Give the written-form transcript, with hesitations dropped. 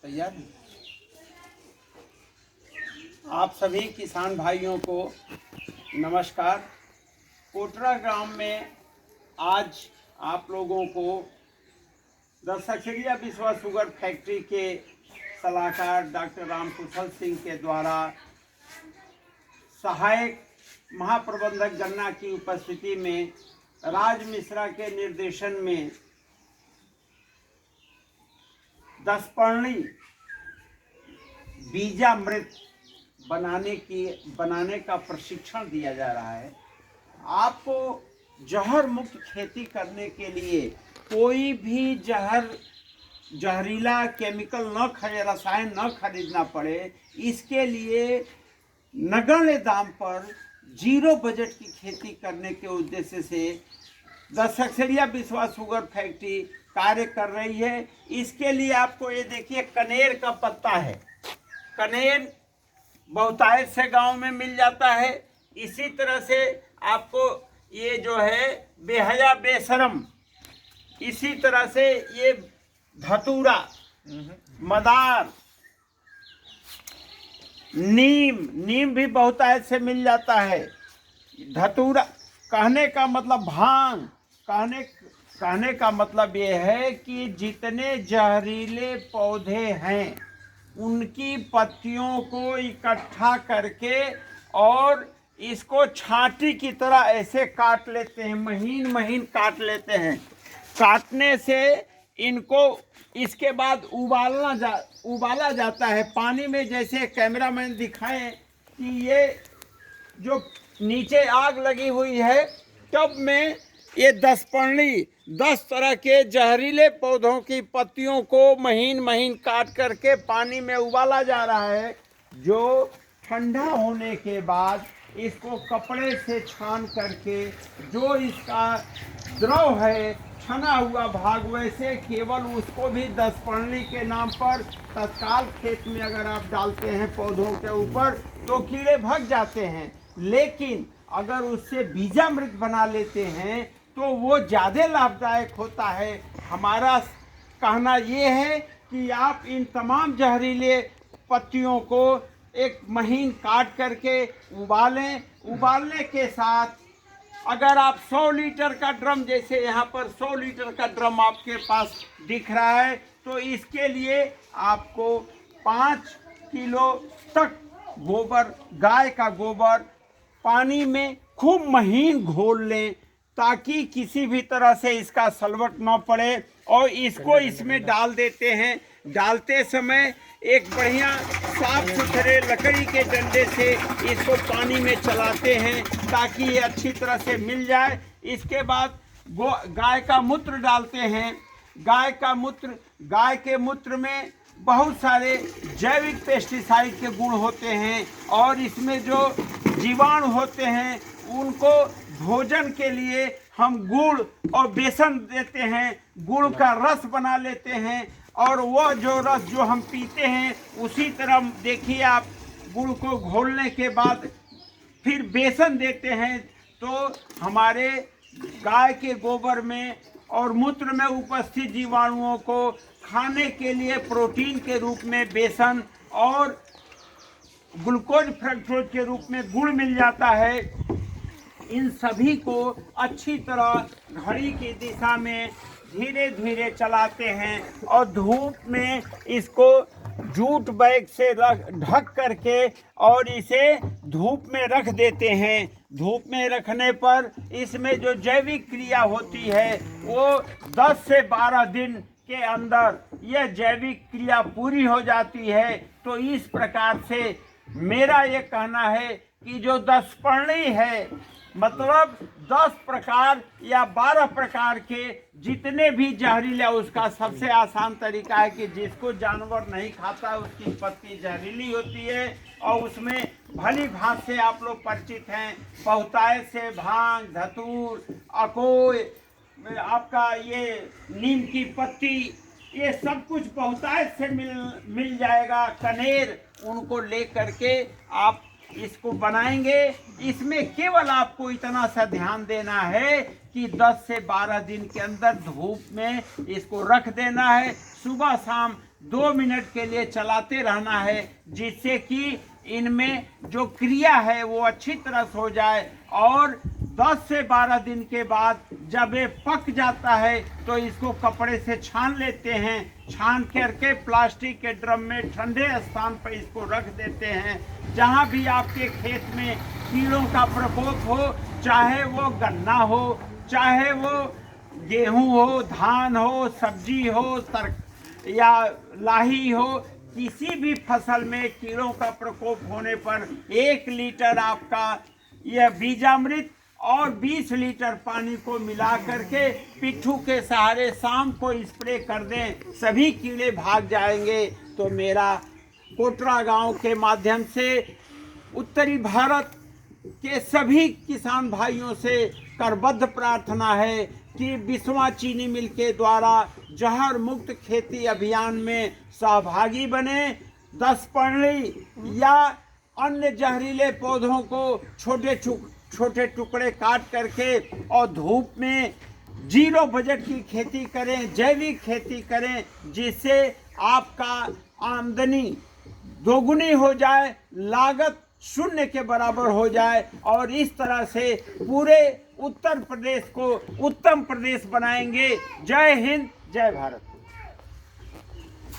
तैयार है। आप सभी किसान भाइयों को नमस्कार। कोटरा ग्राम में आज आप लोगों को दशहरिया विश्वा शुगर फैक्ट्री के सलाहकार डॉक्टर राम कुशल सिंह के द्वारा सहायक महाप्रबंधक गन्ना की उपस्थिति में राज मिश्रा के निर्देशन में दसपर्णी बीजामृत बनाने का प्रशिक्षण दिया जा रहा है। आपको जहर मुक्त खेती करने के लिए कोई भी जहरीला केमिकल रसायन न खरीदना पड़े, इसके लिए नगण्य दाम पर जीरो बजट की खेती करने के उद्देश्य से दशहरिया विश्वा शुगर फैक्ट्री कार्य कर रही है। इसके लिए आपको ये देखिए कनेर का पत्ता है। कनेर बहुतायत से गांव में मिल जाता है। इसी तरह से आपको ये जो है बेहया बेशरम, इसी तरह से ये धतूरा, मदार, नीम भी बहुतायत से मिल जाता है। धतूरा कहने का मतलब भांग, कहने का मतलब ये है कि जितने जहरीले पौधे हैं उनकी पत्तियों को इकट्ठा करके और इसको छांटी की तरह ऐसे काट लेते हैं, महीन महीन काट लेते हैं। काटने से इनको इसके बाद उबाला जाता है पानी में। जैसे कैमरामैन दिखाएं कि ये जो नीचे आग लगी हुई है, टब में ये 10 तरह के जहरीले पौधों की पत्तियों को महीन महीन काट करके पानी में उबाला जा रहा है, जो ठंडा होने के बाद इसको कपड़े से छान करके जो इसका द्रव है, छना हुआ भाग, वैसे केवल उसको भी 10पर्णी के नाम पर तत्काल खेत में अगर आप डालते हैं पौधों के ऊपर तो कीड़े भाग जाते हैं। लेकिन अगर उससे बीजामृत बना लेते हैं तो वो ज़्यादा लाभदायक होता है। हमारा कहना ये है कि आप इन तमाम जहरीले पत्तियों को एक महीन काट करके उबालें। उबालने के साथ अगर आप 100 लीटर का ड्रम, जैसे यहाँ पर 100 लीटर का ड्रम आपके पास दिख रहा है, तो इसके लिए आपको 5 किलो तक गोबर, गाय का गोबर पानी में खूब महीन घोल लें ताकि किसी भी तरह से इसका सलवट न पड़े, और इसको इसमें डाल देते हैं। डालते समय एक बढ़िया साफ सुथरे लकड़ी के डंडे से इसको पानी में चलाते हैं ताकि ये अच्छी तरह से मिल जाए। इसके बाद गाय का मूत्र डालते हैं। गाय के मूत्र में बहुत सारे जैविक पेस्टिसाइड के गुण होते हैं और इसमें जो जीवाणु होते हैं उनको भोजन के लिए हम गुड़ और बेसन देते हैं। गुड़ का रस बना लेते हैं और वह जो रस जो हम पीते हैं उसी तरह देखिए आप गुड़ को घोलने के बाद फिर बेसन देते हैं, तो हमारे गाय के गोबर में और मूत्र में उपस्थित जीवाणुओं को खाने के लिए प्रोटीन के रूप में बेसन और ग्लूकोज फ्रक्टोज के रूप में गुड़ मिल जाता है। इन सभी को अच्छी तरह घड़ी की दिशा में धीरे धीरे चलाते हैं और धूप में इसको जूट बैग से ढक करके और इसे धूप में रख देते हैं। धूप में रखने पर इसमें जो जैविक क्रिया होती है वो 10 से 12 दिन के अंदर यह जैविक क्रिया पूरी हो जाती है। तो इस प्रकार से मेरा ये कहना है कि जो 10पर्णी है, मतलब 10 प्रकार या 12 प्रकार के जितने भी जहरीले, उसका सबसे आसान तरीका है कि जिसको जानवर नहीं खाता उसकी पत्ती जहरीली होती है और उसमें भली भांति से आप लोग परिचित हैं। बहुतायत से भांग, धतूर, अकोय, आपका ये नीम की पत्ती, ये सब कुछ बहुतायत से मिल जाएगा। कनेर, उनको ले करके आप इसको बनाएंगे। इसमें केवल आपको इतना सा ध्यान देना है कि 10 से 12 दिन के अंदर धूप में इसको रख देना है। सुबह शाम 2 मिनट के लिए चलाते रहना है, जिससे कि इनमें जो क्रिया है वो अच्छी तरह से हो जाए। और 10 से 12 दिन के बाद जब ये पक जाता है तो इसको कपड़े से छान लेते हैं। छान करके प्लास्टिक के ड्रम में ठंडे स्थान पर इसको रख देते हैं। जहाँ भी आपके खेत में कीड़ों का प्रकोप हो, चाहे वो गन्ना हो, चाहे वो गेहूं हो, धान हो, सब्जी हो, या लाही हो, किसी भी फसल में कीड़ों का प्रकोप होने पर 1 लीटर आपका यह बीजामृत और 20 लीटर पानी को मिला करके पिट्ठू के सहारे शाम को स्प्रे कर दें, सभी कीड़े भाग जाएंगे। तो मेरा कोटरा गांव के माध्यम से उत्तरी भारत के सभी किसान भाइयों से करबद्ध प्रार्थना है कि बिस्वा चीनी मिल के द्वारा जहर मुक्त खेती अभियान में सहभागी बने। 10 पर्णी या अन्य जहरीले पौधों को छोटे टुकड़े काट करके और धूप में 0 बजट की खेती करें, जैविक खेती करें, जिससे आपका आमदनी दोगुनी हो जाए, लागत 0 के बराबर हो जाए और इस तरह से पूरे उत्तर प्रदेश को उत्तम प्रदेश बनाएंगे। जय हिंद, जय भारत।